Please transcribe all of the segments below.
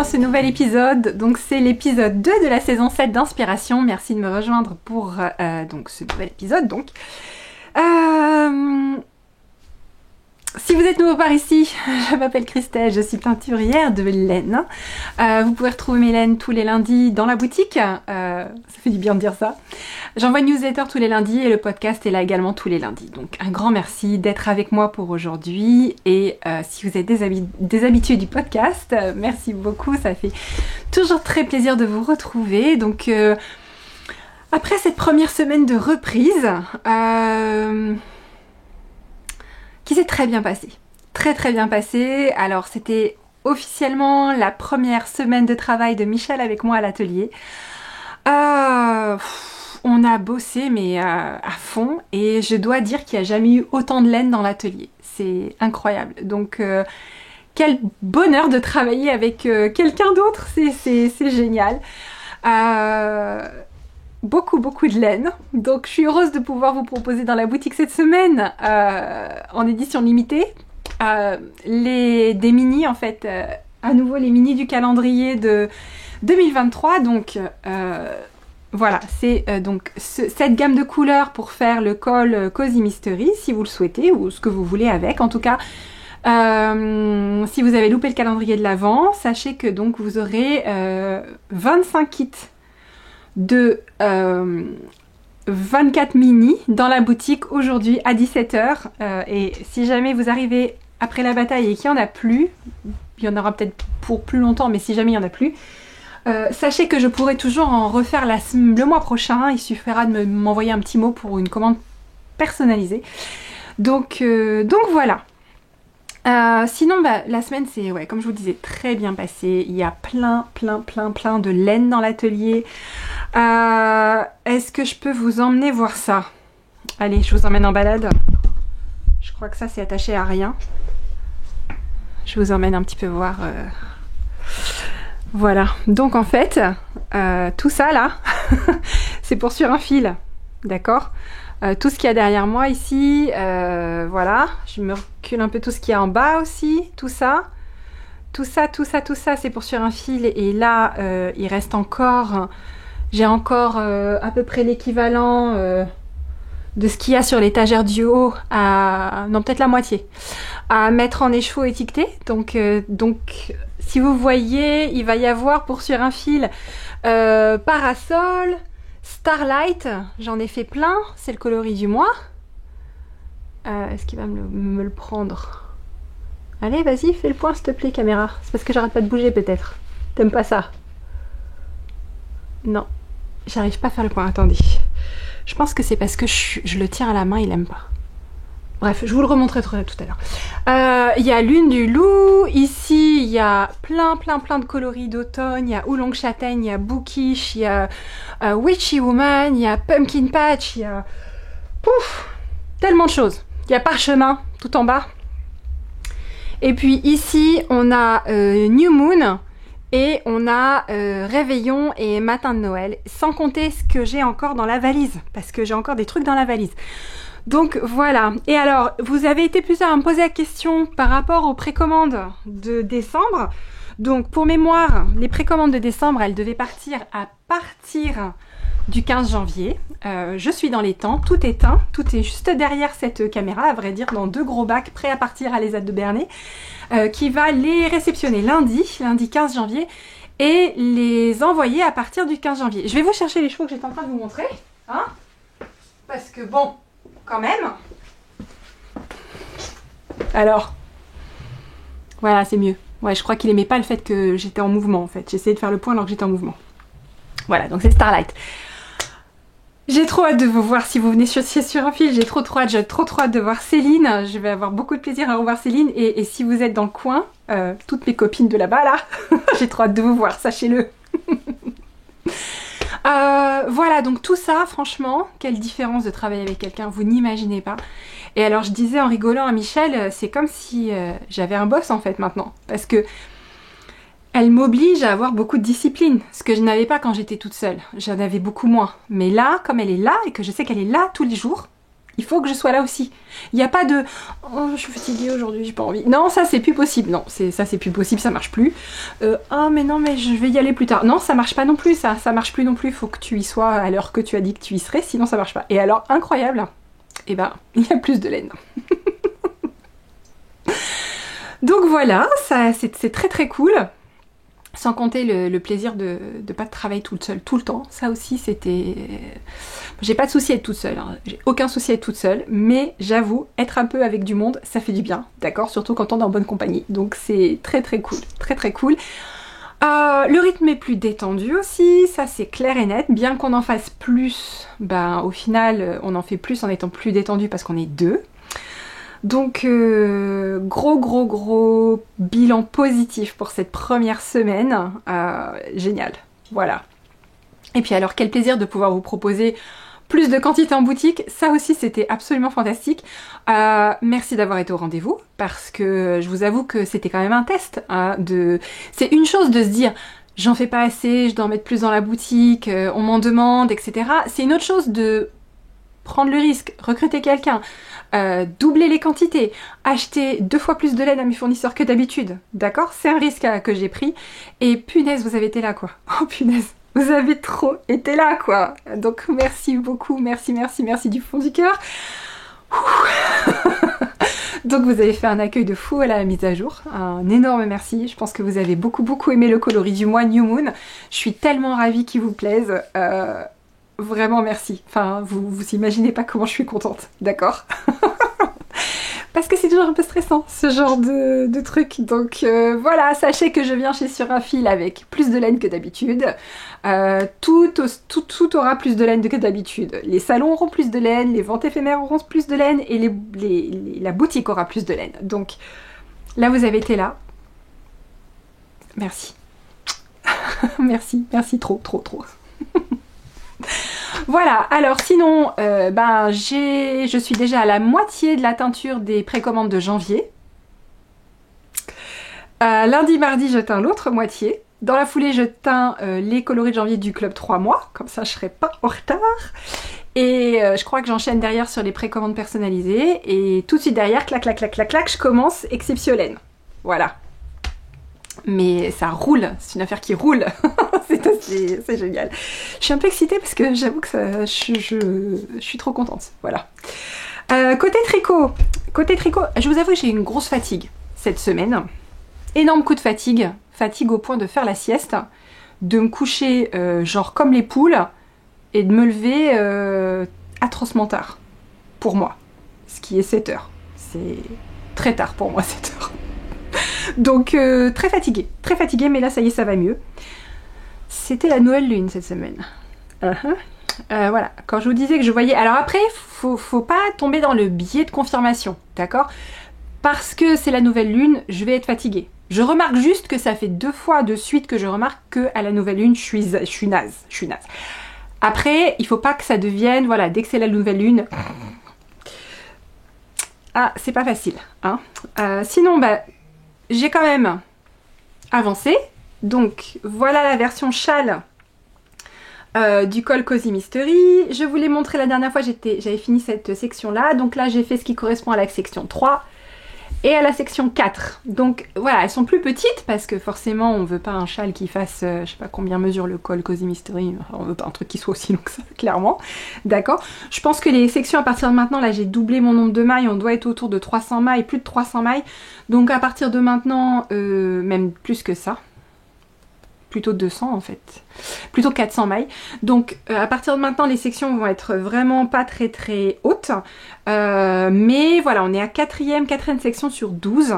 dans ce nouvel épisode. Donc c'est l'épisode 2 de la saison 7 d'Inspiration. Merci de me rejoindre pour donc ce nouvel épisode. Si vous êtes nouveau par ici, je m'appelle Christelle, je suis teinturière de laine. Vous pouvez retrouver mes laines tous les lundis dans la boutique. Ça fait du bien de dire ça. J'envoie une newsletter tous les lundis et le podcast est là également tous les lundis. Donc un grand merci d'être avec moi pour aujourd'hui. Et si vous êtes des habitués du podcast, merci beaucoup. Ça fait toujours très plaisir de vous retrouver. Donc après cette première semaine de reprise, qui s'est très bien passée. Très bien passée. Alors c'était officiellement la première semaine de travail de Michel avec moi à l'atelier. On a bossé mais à fond et je dois dire qu'il n'y a jamais eu autant de laine dans l'atelier. C'est incroyable. Donc quel bonheur de travailler avec quelqu'un d'autre. C'est génial. Beaucoup de laine, donc je suis heureuse de pouvoir vous proposer dans la boutique cette semaine en édition limitée des mini en fait, à nouveau les mini du calendrier de 2023. Donc voilà, c'est donc cette gamme de couleurs pour faire le col Cozy Mystery si vous le souhaitez ou ce que vous voulez avec. En tout cas, si vous avez loupé le calendrier de l'Avent, sachez que donc vous aurez 25 kits de 24 mini dans la boutique aujourd'hui à 17h et si jamais vous arrivez après la bataille et qu'il n'y en a plus, il y en aura peut-être pour plus longtemps, mais si jamais il n'y en a plus, sachez que je pourrai toujours en refaire le mois prochain. Il suffira de m'envoyer un petit mot pour une commande personnalisée. Donc voilà. Sinon la semaine c'est comme je vous disais très bien passée. Il y a plein de laine dans l'atelier. Est-ce que je peux vous emmener voir ça? Allez, je vous emmène en balade. Je crois que ça c'est attaché à rien. Je vous emmène un petit peu voir. Voilà, donc en fait tout ça là c'est pour sur un fil, d'accord? Tout ce qu'il y a derrière moi ici, voilà, je me recule un peu, tout ce qu'il y a en bas aussi, tout ça, c'est pour sur un fil. Et là, il reste encore, j'ai encore à peu près l'équivalent de ce qu'il y a sur l'étagère du haut, non peut-être la moitié, à mettre en écheveau étiqueté. Donc si vous voyez, il va y avoir pour sur un fil parasol, Starlight, j'en ai fait plein, c'est le coloris du mois. Est-ce qu'il va me le prendre? Allez, vas-y, fais le point s'il te plaît, caméra. C'est parce que j'arrête pas de bouger peut-être. T'aimes pas ça? Non, j'arrive pas à faire le point, attendez. Je pense que c'est parce que je le tiens à la main, il aime pas. Bref, je vous le remontrerai tout à l'heure. Il y a Lune du Loup. Ici, il y a plein de coloris d'automne. Il y a Oolong Châtaigne, il y a Bookish, il y a Witchy Woman, il y a Pumpkin Patch, il y a... tellement de choses. Il y a Parchemin, tout en bas. Et puis ici, on a New Moon et on a Réveillon et Matin de Noël. Sans compter ce que j'ai encore dans la valise, parce que j'ai encore des trucs dans la valise. Donc voilà. Et alors, vous avez été plusieurs à me poser la question par rapport aux précommandes de décembre. Donc pour mémoire, les précommandes de décembre, elles devaient partir à partir du 15 janvier. Je suis dans les temps, tout est teint, tout est juste derrière cette caméra, à vrai dire, dans 2 gros bacs prêts à partir à l'ESAT de Bernay, qui va les réceptionner lundi 15 janvier, et les envoyer à partir du 15 janvier. Je vais vous chercher les chevaux que j'étais en train de vous montrer, hein, parce que bon... quand même. Alors, voilà, c'est mieux. Ouais, je crois qu'il aimait pas le fait que j'étais en mouvement en fait. J'essayais de faire le point alors que j'étais en mouvement. Voilà, donc c'est Starlight. J'ai trop hâte de vous voir si vous venez sur un fil. J'ai trop hâte de voir Céline. Je vais avoir beaucoup de plaisir à revoir Céline. Et si vous êtes dans le coin, toutes mes copines de là-bas là, j'ai trop hâte de vous voir, sachez-le. Voilà, donc tout ça, franchement, quelle différence de travailler avec quelqu'un, vous n'imaginez pas. Et alors je disais en rigolant à Michel, c'est comme si j'avais un boss en fait maintenant, parce que elle m'oblige à avoir beaucoup de discipline, ce que je n'avais pas quand j'étais toute seule. J'en avais beaucoup moins. Mais là, comme elle est là et que je sais qu'elle est là tous les jours, Il faut que je sois là aussi. Il n'y a pas de oh, je suis fatiguée aujourd'hui, j'ai pas envie. Non, ça c'est plus possible. Non, ça c'est plus possible, ça marche plus. Ah mais non, mais je vais y aller plus tard. Non, ça marche pas non plus, ça marche plus non plus. Il faut que tu y sois à l'heure que tu as dit que tu y serais, sinon ça marche pas. Et alors, incroyable, eh ben, il y a plus de laine. Donc voilà, ça c'est très très cool. Sans compter le plaisir de pas travailler toute seule tout le temps. Ça aussi, c'était... J'ai pas de souci à être toute seule. Hein. J'ai aucun souci à être toute seule. Mais j'avoue, être un peu avec du monde, ça fait du bien. D'accord? Surtout quand on est en bonne compagnie. Donc c'est très très cool. Très très cool. Le rythme est plus détendu aussi. Ça, c'est clair et net. Bien qu'on en fasse plus, ben, au final, on en fait plus en étant plus détendu parce qu'on est deux. Donc gros bilan positif pour cette première semaine, génial, voilà. Et puis alors quel plaisir de pouvoir vous proposer plus de quantité en boutique, ça aussi c'était absolument fantastique. Merci d'avoir été au rendez-vous parce que je vous avoue que c'était quand même un test. C'est une chose de se dire j'en fais pas assez, je dois en mettre plus dans la boutique, on m'en demande, etc. C'est une autre chose de prendre le risque, recruter quelqu'un, doubler les quantités, acheter 2 fois plus de laine à mes fournisseurs que d'habitude, d'accord? C'est un risque que j'ai pris, et punaise, vous avez été là, quoi. Oh punaise, vous avez trop été là, quoi. Donc merci beaucoup, merci du fond du cœur. Donc vous avez fait un accueil de fou à la mise à jour, un énorme merci, je pense que vous avez beaucoup aimé le coloris du mois New Moon, je suis tellement ravie qu'il vous plaise. Vraiment merci. Enfin, vous imaginez pas comment je suis contente, d'accord? Parce que c'est toujours un peu stressant, ce genre de truc. Donc voilà, sachez que je viens chez Sur un Fil avec plus de laine que d'habitude. Tout aura plus de laine que d'habitude. Les salons auront plus de laine, les ventes éphémères auront plus de laine et la boutique aura plus de laine. Donc là, vous avez été là. Merci. merci trop. Voilà, alors sinon, je suis déjà à la moitié de la teinture des précommandes de janvier. Lundi, mardi, je teins l'autre moitié. Dans la foulée, je teins les coloris de janvier du club 3 mois, comme ça je serai pas en retard. Et je crois que j'enchaîne derrière sur les précommandes personnalisées. Et tout de suite derrière, clac, je commence Exceptiolaine. Voilà. Mais ça roule, c'est une affaire qui roule. c'est génial. Je suis un peu excitée parce que j'avoue que je suis trop contente. Voilà. Côté tricot, je vous avoue que j'ai une grosse fatigue cette semaine. Énorme coup de fatigue au point de faire la sieste, de me coucher genre comme les poules et de me lever atrocement tard pour moi, ce qui est 7 heures. C'est très tard pour moi, 7 heures. Donc très fatiguée, mais là ça y est, ça va mieux. C'était la nouvelle lune cette semaine. Voilà, quand je vous disais que je voyais... Alors après, faut pas tomber dans le biais de confirmation, d'accord? Parce que c'est la nouvelle lune, je vais être fatiguée. Je remarque juste que ça fait 2 fois de suite que je remarque que à la nouvelle lune, je suis naze. Après, il faut pas que ça devienne, voilà, dès que c'est la nouvelle lune... Ah, c'est pas facile, hein. Sinon, j'ai quand même avancé. Donc voilà la version châle du col Cozy Mystery. Je vous l'ai montré la dernière fois, j'avais fini cette section là. Donc là j'ai fait ce qui correspond à la section 3 et à la section 4. Donc voilà, elles sont plus petites parce que forcément on veut pas un châle qui fasse, je sais pas combien mesure le col Cozy Mystery. On veut pas un truc qui soit aussi long que ça, clairement. D'accord. Je pense que les sections à partir de maintenant, là j'ai doublé mon nombre de mailles, on doit être autour de 300 mailles, plus de 300 mailles. Donc à partir de maintenant, même plus que ça. Plutôt 200 en fait, plutôt 400 mailles. Donc à partir de maintenant les sections vont être vraiment pas très hautes, mais voilà, on est à quatrième section sur 12.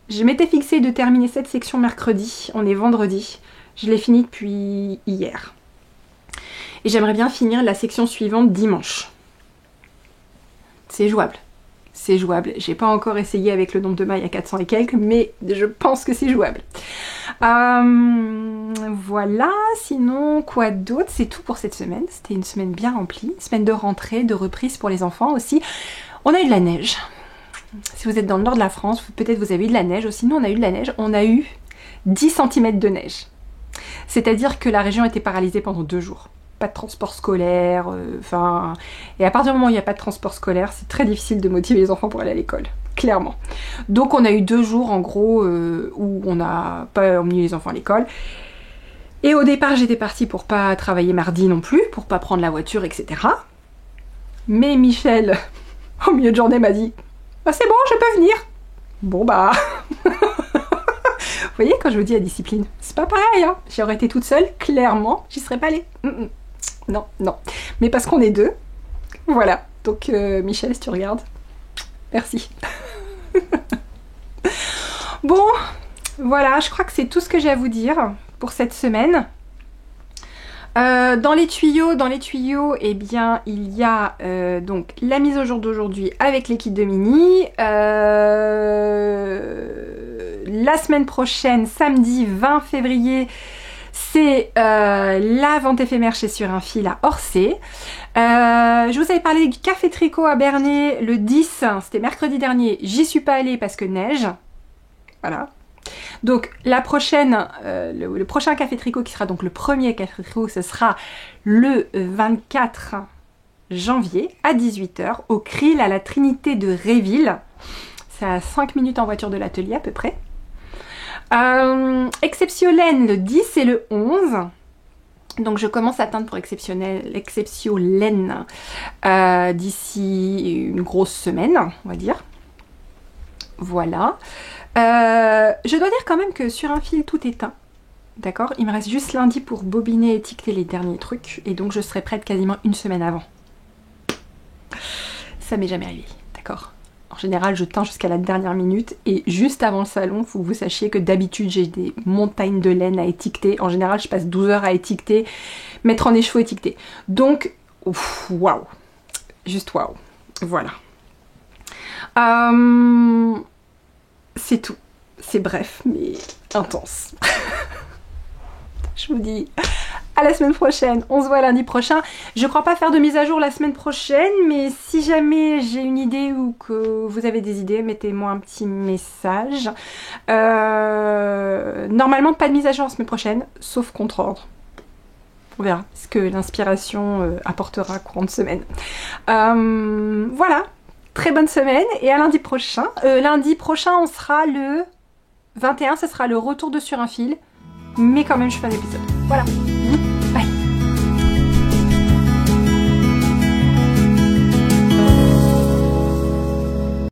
Je m'étais fixé de terminer cette section mercredi, on est vendredi, je l'ai fini depuis hier. Et j'aimerais bien finir la section suivante dimanche. C'est jouable. C'est jouable. J'ai pas encore essayé avec le nombre de mailles à 400 et quelques, mais je pense que c'est jouable. Voilà, sinon quoi d'autre? C'est tout pour cette semaine. C'était une semaine bien remplie, une semaine de rentrée, de reprise pour les enfants aussi. On a eu de la neige. Si vous êtes dans le nord de la France, peut-être vous avez eu de la neige aussi. Nous on a eu de la neige, on a eu 10 cm de neige. C'est-à-dire que la région était paralysée pendant 2 jours. pas de transport scolaire, enfin... et à partir du moment où il n'y a pas de transport scolaire, c'est très difficile de motiver les enfants pour aller à l'école, clairement. Donc on a eu 2 jours en gros où on n'a pas emmené les enfants à l'école. Et au départ j'étais partie pour pas travailler mardi non plus, pour pas prendre la voiture, etc. Mais Michel, au milieu de journée, m'a dit « Ah, c'est bon, je peux venir !» Bon bah... Vous voyez, quand je vous dis la discipline, c'est pas pareil, hein. J'aurais été toute seule, clairement, j'y serais pas allée. Non, non. Mais parce qu'on est 2, voilà. Donc, Michel, si tu regardes, merci. Bon, voilà, je crois que c'est tout ce que j'ai à vous dire pour cette semaine. Dans les tuyaux, eh bien, il y a donc la mise au jour d'aujourd'hui avec les kits de mini. La semaine prochaine, samedi 20 février, c'est la vente éphémère chez Sur un Fil à Orsay. Je vous avais parlé du café tricot à Bernay le 10, c'était mercredi dernier. J'y suis pas allée parce que neige. Voilà. Donc la prochaine, le prochain café tricot qui sera donc le premier café tricot, ce sera le 24 janvier à 18 h au Krill à la Trinité de Réville. C'est à 5 minutes en voiture de l'atelier à peu près. Exceptiolaine le 10 et le 11. Donc je commence à teindre pour Exceptiolaine d'ici une grosse semaine, on va dire. Voilà. Je dois dire quand même que Sur un Fil tout est teint. D'accord? Il me reste juste lundi pour bobiner et étiqueter les derniers trucs. Et donc je serai prête quasiment une semaine avant. Ça m'est jamais arrivé. D'accord? En général, je teins jusqu'à la dernière minute et juste avant le salon, faut que vous sachiez que d'habitude, j'ai des montagnes de laine à étiqueter. En général, je passe 12 heures à étiqueter, mettre en écheveau, étiqueter. Donc, waouh! Juste waouh! Voilà. C'est tout. C'est bref, mais intense. Je vous dis à la semaine prochaine. On se voit lundi prochain. Je crois pas faire de mise à jour la semaine prochaine, mais si jamais j'ai une idée ou que vous avez des idées, mettez-moi un petit message. Normalement, pas de mise à jour la semaine prochaine, sauf contre-ordre. On verra ce que l'inspiration apportera courant de semaine. Voilà. Très bonne semaine et à lundi prochain. Lundi prochain, on sera le 21, ce sera le retour de Sur un Fil. Mais quand même, je fais un épisode. Voilà.